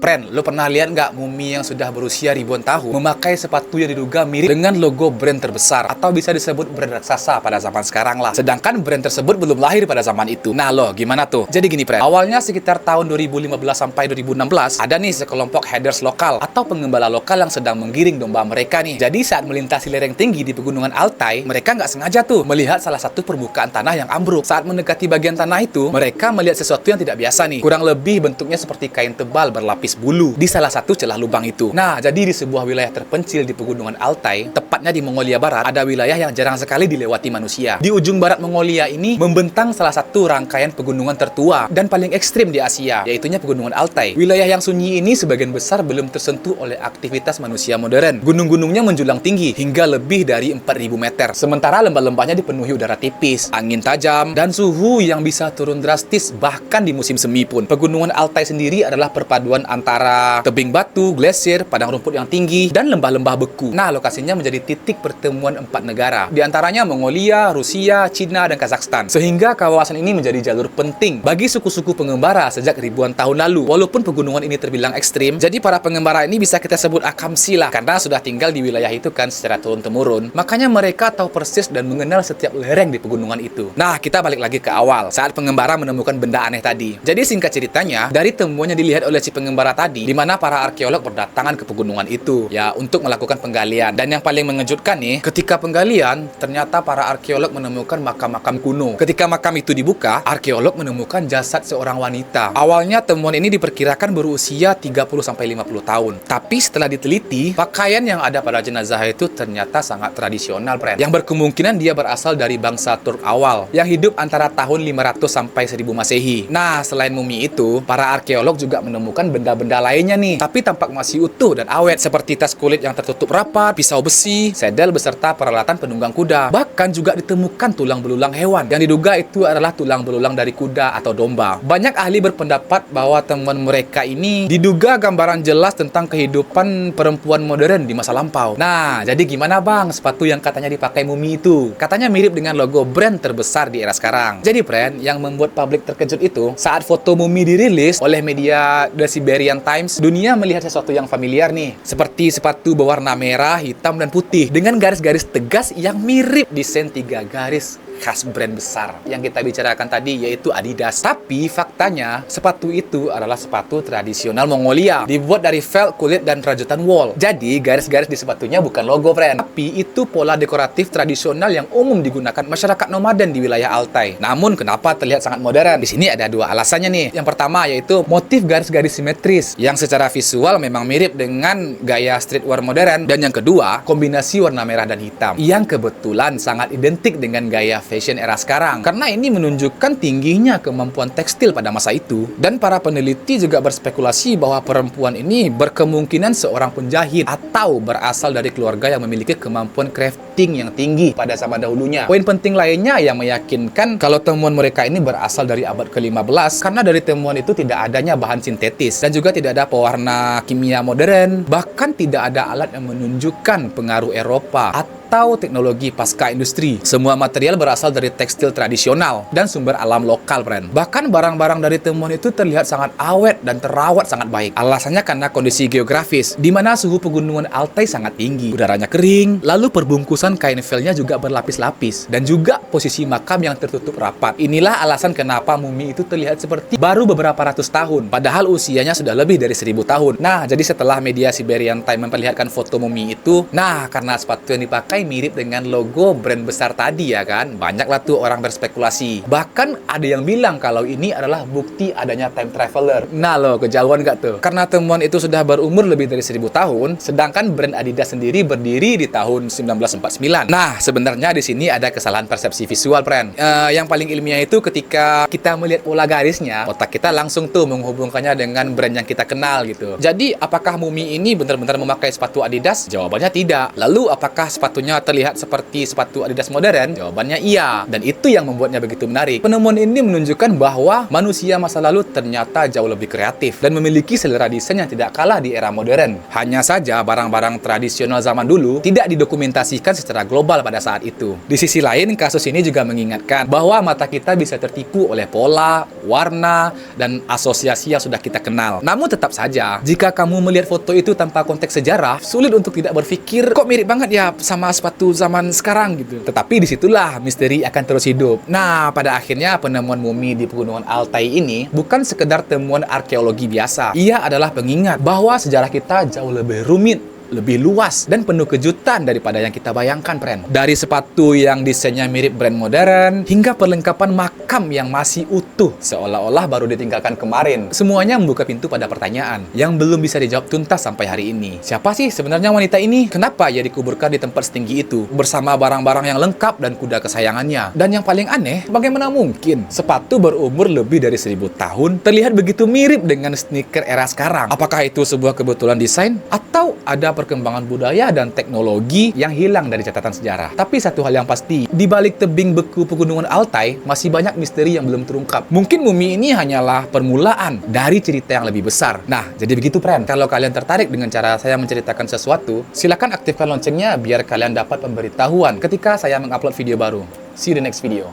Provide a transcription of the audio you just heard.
Friend, lo pernah lihat nggak mumi yang sudah berusia ribuan tahun memakai sepatu yang diduga mirip dengan logo brand terbesar atau bisa disebut brand raksasa pada zaman sekarang lah. Sedangkan brand tersebut belum lahir pada zaman itu. Nah lo, gimana tuh? Jadi gini friend, awalnya sekitar tahun 2015 sampai 2016 ada nih sekelompok headers lokal atau pengembala lokal yang sedang menggiring domba mereka nih. Jadi saat melintasi lereng tinggi di pegunungan Altai, mereka nggak sengaja tuh melihat salah satu permukaan tanah yang ambruk. Saat mendekati bagian tanah itu, mereka melihat sesuatu yang tidak biasa nih. Kurang lebih bentuknya seperti kain tebal berlapis bulu di salah satu celah lubang itu. Nah, jadi di sebuah wilayah terpencil di pegunungan Altai, tepatnya di Mongolia Barat, ada wilayah yang jarang sekali dilewati manusia. Di ujung barat Mongolia ini membentang salah satu rangkaian pegunungan tertua dan paling ekstrim di Asia, yaitunya pegunungan Altai. Wilayah yang sunyi ini sebagian besar belum tersentuh oleh aktivitas manusia modern. Gunung-gunungnya menjulang tinggi hingga lebih dari 4.000 meter. Sementara lembah-lembahnya dipenuhi udara tipis, angin tajam, dan suhu yang bisa turun drastis bahkan di musim semi pun. Pegunungan Altai sendiri adalah perpaduan antara tebing batu, glasier, padang rumput yang tinggi, dan lembah-lembah beku. Nah, lokasinya menjadi titik pertemuan 4 negara, di antaranya Mongolia, Rusia, Cina, dan Kazakhstan. Sehingga kawasan ini menjadi jalur penting bagi suku-suku pengembara sejak ribuan tahun lalu. Walaupun pegunungan ini terbilang ekstrim, jadi para pengembara ini bisa kita sebut akamsi lah, karena sudah tinggal di wilayah itu kan secara turun-temurun. Makanya mereka tahu persis dan mengenal setiap lereng di pegunungan itu. Nah, kita balik lagi ke awal, saat pengembara menemukan benda aneh tadi. Jadi singkat ceritanya, dari temuan yang dilihat oleh si pengembara tadi, di mana para arkeolog berdatangan ke pegunungan itu ya untuk melakukan penggalian. Dan yang paling mengejutkan nih, ketika penggalian ternyata para arkeolog menemukan makam-makam kuno. Ketika makam itu dibuka, arkeolog menemukan jasad seorang wanita. Awalnya temuan ini diperkirakan berusia 30-50 tahun. Tapi setelah diteliti, pakaian yang ada pada jenazah itu ternyata sangat tradisional, friend. Yang berkemungkinan dia berasal dari bangsa Turk awal yang hidup antara tahun 500 sampai 1000 Masehi. Nah, selain mumi itu, para arkeolog juga menemukan benda-benda lainnya nih, tapi tampak masih utuh dan awet, seperti tas kulit yang tertutup rapat, pisau besi, sedel beserta peralatan penunggang kuda. Bahkan juga ditemukan tulang belulang hewan yang diduga itu adalah tulang belulang dari kuda atau domba. Banyak ahli berpendapat bahwa temuan mereka ini diduga gambaran jelas tentang kehidupan perempuan modern di masa lampau. Nah, jadi gimana bang sepatu yang katanya dipakai mumi itu? Katanya mirip dengan logo brand terbesar di era sekarang. Jadi friend, yang membuat publik terkejut itu saat foto mumi dirilis oleh media The Siberian Times, dunia melihat sesuatu yang familiar nih, seperti sepatu berwarna merah, hitam, dan putih dengan garis-garis tegas yang mirip desain 3 garis khas brand besar yang kita bicarakan tadi, yaitu Adidas. Tapi faktanya sepatu itu adalah sepatu tradisional Mongolia, dibuat dari felt, kulit, dan rajutan wool. Jadi garis-garis di sepatunya bukan logo friend, tapi itu pola dekoratif tradisional yang umum digunakan masyarakat nomaden di wilayah Altai. Namun kenapa terlihat sangat modern? Di sini ada 2 alasannya nih. Yang pertama yaitu motif garis-garis simetris yang secara visual memang mirip dengan gaya streetwear modern, dan yang kedua kombinasi warna merah dan hitam yang kebetulan sangat identik dengan gaya fashion era sekarang, karena ini menunjukkan tingginya kemampuan tekstil pada masa itu. Dan para peneliti juga berspekulasi bahwa perempuan ini berkemungkinan seorang penjahit atau berasal dari keluarga yang memiliki kemampuan crafting yang tinggi pada zaman dahulunya. Poin penting lainnya yang meyakinkan kalau temuan mereka ini berasal dari abad ke-15, karena dari temuan itu tidak adanya bahan sintetis dan juga tidak ada pewarna kimia modern, bahkan tidak ada alat yang menunjukkan pengaruh Eropa atau teknologi pasca industri. Semua material berasal dari tekstil tradisional dan sumber alam lokal, friend. Bahkan barang-barang dari temuan itu terlihat sangat awet dan terawat sangat baik. Alasannya karena kondisi geografis, di mana suhu pegunungan Altai sangat tinggi, udaranya kering, lalu perbungkusan kain velnya juga berlapis-lapis, dan juga posisi makam yang tertutup rapat. Inilah alasan kenapa mumi itu terlihat seperti baru beberapa ratus tahun, padahal usianya sudah lebih dari 1000 tahun. Nah, jadi setelah media Siberian Times memperlihatkan foto mumi itu, nah karena sepatu yang dipakai mirip dengan logo brand besar tadi ya kan, banyaklah tuh orang berspekulasi. Bahkan ada yang bilang kalau ini adalah bukti adanya time traveler. Nah loh, kejauhan gak tuh? Karena temuan itu sudah berumur lebih dari 1000 tahun, sedangkan brand Adidas sendiri berdiri di tahun 1949. Nah, sebenarnya di sini ada kesalahan persepsi visual, friend. Yang paling ilmiah itu ketika kita melihat pola garisnya, otak kita langsung tuh menghubungkannya dengan brand yang kita kenal gitu. Jadi, apakah mumi ini benar-benar memakai sepatu Adidas? Jawabannya tidak. Lalu, apakah sepatunya sepatunya terlihat seperti sepatu Adidas modern? Jawabannya iya. Dan itu yang membuatnya begitu menarik. Penemuan ini menunjukkan bahwa manusia masa lalu ternyata jauh lebih kreatif dan memiliki selera desain yang tidak kalah di era modern. Hanya saja barang-barang tradisional zaman dulu tidak didokumentasikan secara global pada saat itu. Di sisi lain, kasus ini juga mengingatkan bahwa mata kita bisa tertipu oleh pola, warna, dan asosiasi yang sudah kita kenal. Namun tetap saja, jika kamu melihat foto itu tanpa konteks sejarah, sulit untuk tidak berpikir, kok mirip banget ya sama sepatu zaman sekarang gitu. Tetapi disitulah misteri akan terus hidup. Nah, pada akhirnya penemuan mumi di Pegunungan Altai ini bukan sekedar temuan arkeologi biasa. Ia adalah pengingat bahwa sejarah kita jauh lebih rumit, lebih luas, dan penuh kejutan daripada yang kita bayangkan, friend. Dari sepatu yang desainnya mirip brand modern, hingga perlengkapan makam yang masih utuh, seolah-olah baru ditinggalkan kemarin. Semuanya membuka pintu pada pertanyaan yang belum bisa dijawab tuntas sampai hari ini. Siapa sih sebenarnya wanita ini? Kenapa ia dikuburkan di tempat setinggi itu, bersama barang-barang yang lengkap dan kuda kesayangannya? Dan yang paling aneh, bagaimana mungkin sepatu berumur lebih dari 1000 tahun terlihat begitu mirip dengan sneaker era sekarang? Apakah itu sebuah kebetulan desain? Atau ada perkembangan budaya dan teknologi yang hilang dari catatan sejarah? Tapi satu hal yang pasti, di balik tebing beku Pegunungan Altai masih banyak misteri yang belum terungkap. Mungkin mumi ini hanyalah permulaan dari cerita yang lebih besar. Nah, jadi begitu, friend. Kalau kalian tertarik dengan cara saya menceritakan sesuatu, silakan aktifkan loncengnya biar kalian dapat pemberitahuan ketika saya mengupload video baru. See you the next video.